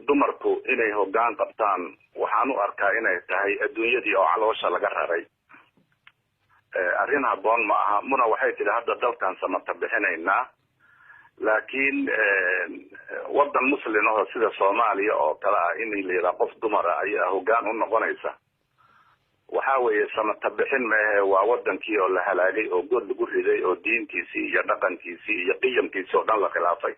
dumarku inay hoggaan qabtaan waxaan u arkaa inay tahay adduunyadii oo caloosha laga raray arrin habboon ma aha muna waxay tidhi hadda dalkan samata bixinaynaa laakiin waddan muslim oo sida Soomaaliya oo kale ah in la yiraahdo qof dumar ah ayaa hoggaan u noqonaysa waxa weeye samata bixin ma aha waa wadankii oo la halaagay oo god lagu riday oo diintiisii iyo dhaqankiisii iyo qiyamkiisii oo dhan la khilaafay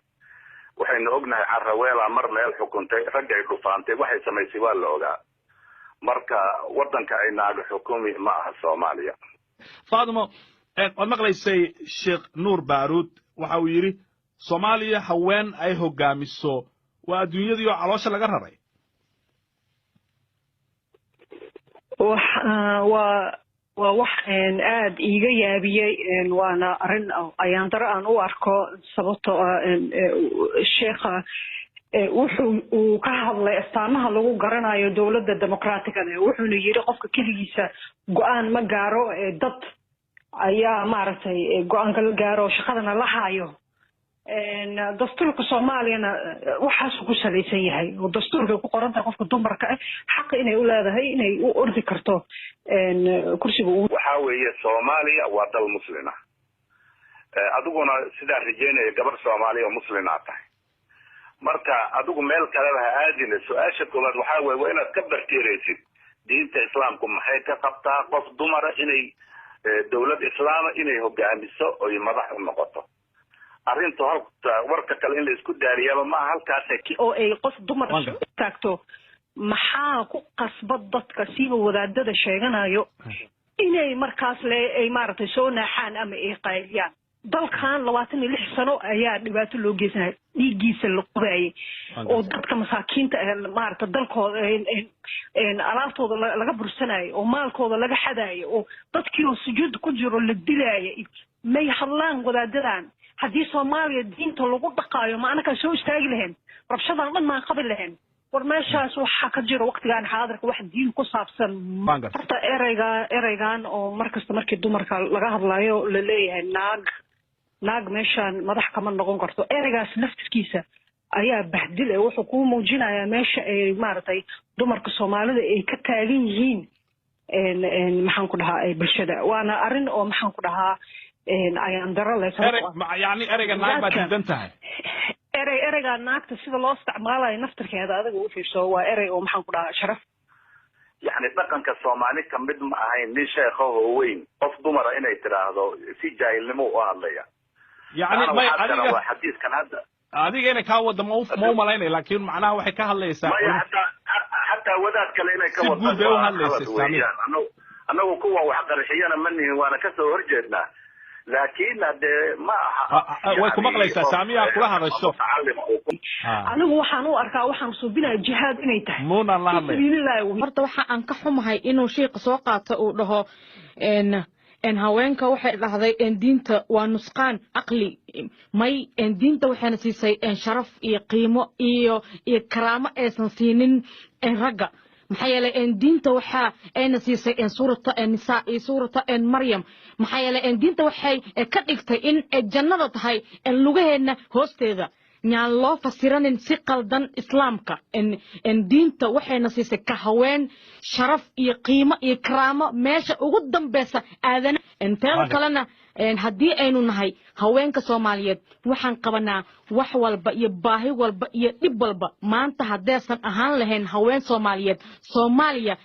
waxaynu ognahay Carraweela mar meel xukuntay rag ay dhufaantay waxay samaysay waa la ogaa marka wadanka ay naaga xukumi ma aha Soomaaliya Faadimo wad maqlaysay Sheekh Nuur Baaruud waxa uu yiri Soomaaliya haween ay hogaamiso waa adduunyadii oo caloosha laga raray wax aad iiga yaabiyay waana arin ayaan dara aan u arko sababtoo sheekha wuxuu ka hadlay astaamaha lagu garanayo dawladda dimuqraatiga wuxuuna yiri qofka kaligiisa go'aan ma gaaro dad ayaa maaragtay go'aanka la gaaro shaqadana la haayo dastuurka Soomaaliyana waxaas ku salaysan yahay oo dastuurka ku qoran tahay qofka dumarka xaq inay u leedahay inay u ordi karto kursiga waxa weeye Soomaaliya waa dal muslima adiguna sida rajeynaya gabar Soomaaliya muslima tahay marka adigu meel kale ha aadin su'aasha koowaad waxa weeye waa inaad ka bartiiraysid diinta islaamku maxay ka qabtaa qof dumar inay dawlad islaam inay hogaamiso oo madax u noqoto arrintu halka warka kale in la isku daariyaba ma halkaas oo ay qof dumar taagto maxaa ku qasbad dadka si wadaadada sheeganayo inay markaas ay maartay soo naaxaan ama ay qayliyaan dalkan 26 sano ayaa dhibaato loo geysnay dhiigiisa la qubayay oo dadka masaakiinta maartay dalkooda alaabtooda laga bursanayo oo maalkooda laga xadaayo oo dadkii oo sujuud ku jiro la dilaayay may hadlaan wadaadadan haddii Soomaaliya diinta lagu dhaqaayo ma anaka soo istaagi lahayn rabshadan dhan ma qabil lahayn war meeshaas waxa ka jiro waqtigan xaadirka wax diin ku saabsan horta ereygan oo markasta markii dumarka laga hadlayo la leeyahay naag meeshan madax kama noqon karto ereygaas naftiisa ayaa bahdil wuxuu ku muujinayaa meesha ay maartay dumarka Soomaalida ay ka taagan yihiin maxaan ku dhahaa bulshada waana arin oo maxaan ku dhahaa ayaan daro yani ereyga naag baad diidan tahay ereyga naagta sida loo isticmaalayo naftirkeeda adiga u fiirso waa erey oo maxaan ku dhahaa sharaf يعني dhaqan ka Soomaali kamid ma ahayn nin sheekh oo weyn qof dumar inay tiraahdo si jaahilnimo u hadlaya يعني ما adiga xadiiskan hadda adiga inay ka wada ma malaynay laakiin macnaha waxay ka hadlaysaa hatta wadaad kale inay ka wada anagu kuwa wax qarxiyana manihin waana ka soo horjeednaa laakiin hade ma way ku maqlaysaa saamiya kula hadasho anigu waxaan u arkaa waxaan suubinaa jihaad inay tahay muuna la hadlay horta waxa aan ka xumahay inuu sheekh soo qaato uu dhaho haweenka waxay dhahday diinta waa nusqaan aqli may diinta waxayna siisay sharaf iyo qiimo iyo karaamo aysan siinin ragga maxaa yeelay diinta waxa ayna siisay suurata nisaa iyo suurata maryam maxaa yeelay diinta waxay ka dhigtay in jannada tahay lugaheena hoosteeda ñaan loo fasiranin si qaldan islaamka diinta waxayna siisay ka haween sharaf iyo qiimo iyo karaamo meesha ugu dambaysa aadana inteeda kalena haddii aynu nahay haweenka Soomaaliyeed waxaan qabanaa wax walba iyo baahi walba iyo dhib walba maanta haddaysan ahaan lahayn haween Soomaaliyeed Soomaaliya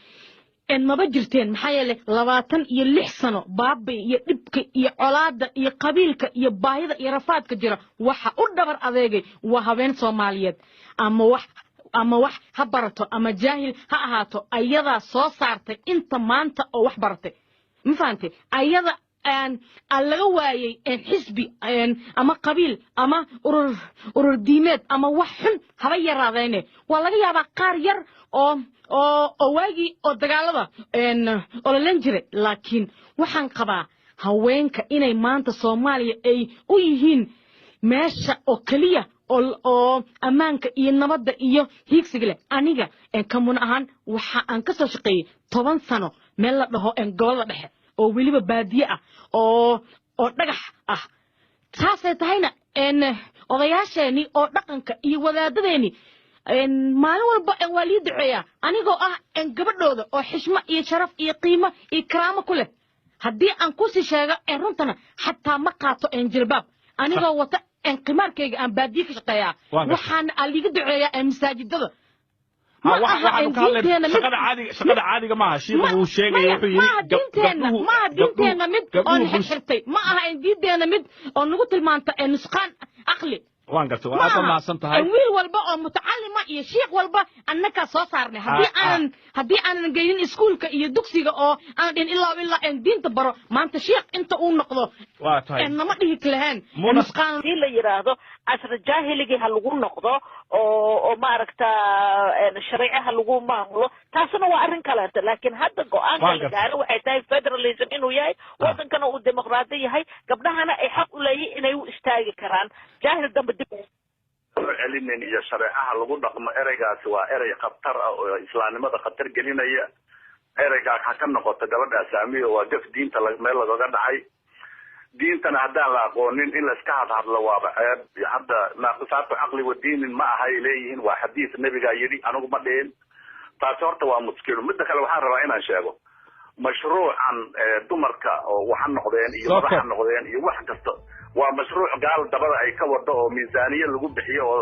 maba jirteen maxaa yeelay 26 sano baabay iyo dhibka iyo colaada iyo qabiilka iyo baahida iyo rafaadka jira waxa u dhabar adeegay waa haween Soomaaliyeed ama wax ha barato ama jaahil ha ahaato ayada soo saartay inta maanta oo wax baratay ma fahamtay ayada laga waayay xisbi ama qabiil ama urur diimeed ama wax xun haba yaraadeen waa laga yaabaa qaar yar oo waagi oo dagaalada oo la jiray laakiin waxaan qabaa haweenka inay maanta Soomaaliya ay u yihiin meesha oo kaliya oo amaanka iyo nabadda iyo hiigsiga leh aniga kamun ahaan waxa aan ka soo shaqeeyay 10 sano meel la dhaho gobolada dhexe oo waliba baadiye ah oo dhagax ah taasay tahayna odayaasheeni oo dhaqanka iyo wadaadadeeni maalin walba waa lii duceeyaa anigoo ah gabadhooda oo xishmo iyo sharaf iyo qiimo iyo karaamo ku leh haddii aan kusii sheego runtana xataa ma qaato jilbaab anigoo wata qimaarkayga aan baadiye ka shaqeeyaa waxaana liiga duceeyaa masaajidada shaqada caadiga maaha shiiku uu sheegay wuxuu yiri maaha diinteena mid oon xirtay ma aha diinteena mid oo nagu tilmaanta nusqaan aqli waan gartay waa aad maasan tahay wiil walba oo mutacallima iyo sheekh walba annaka soo saarnay haddii aanan geynin iskuulka iyo dugsiga oo aan dhin ilaa diinta baro maanta sheekh inta uu noqdo waa tahay nama dhihi kalahan nusqaan la yiraahdo asra jaahiligi ha lagu noqdo oo maaragta shariicaha lagu maamulo taasna waa arrin kale laakiin hadda go'aanka la gaaro waxay tahay federalism inuu yahay wadankana uu dimuqraadi yahay gabdhahana ay xaq u leeyihiin inay u istaagi karaan jaahil dambe dib celinin iyo shareecaha lagu dhaqmo ereygaasi waa erey khatar ah oo islaamnimada khatar gelinaya ereygaas ha ka noqoto gabadha saamiyo waa gaf diinta meel lagaga dhacay diintana haddaan la aqoonin in la iska hadhadlo waaba ceeb hadda naaqisaatu caqli wa diinin ma ahay leeyihiin waa xadiis nebigaa yidhi anigu ma dhihin taasi horta waa muskilo midda kale waxaan rabaa inaan sheego mashruucan dumarka oo waxa noqdeen iyo madaxa noqdeen iyo wax kasta waa mashruuc gaal dabada ay ka wado oo miisaaniye lagu bixiyo oo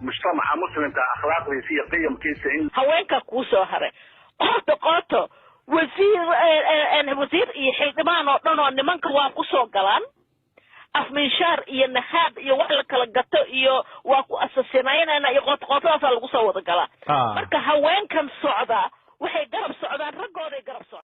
mujtamaca muslimka akhlaaqdiisa iyo qiyamkiisa in haweenka kuu soo haray qoto wasiir iyo xildhibaan oo dhan oo nimanka waa ku soo galaan afminshaar iyo nahaad iyo wax la kala gato iyo waa ku asasinaynayna iyo qootqootadaasa lagu soo wada galaa marka haweenkan socdaa waxay garab socdaan raggooday garab socdaan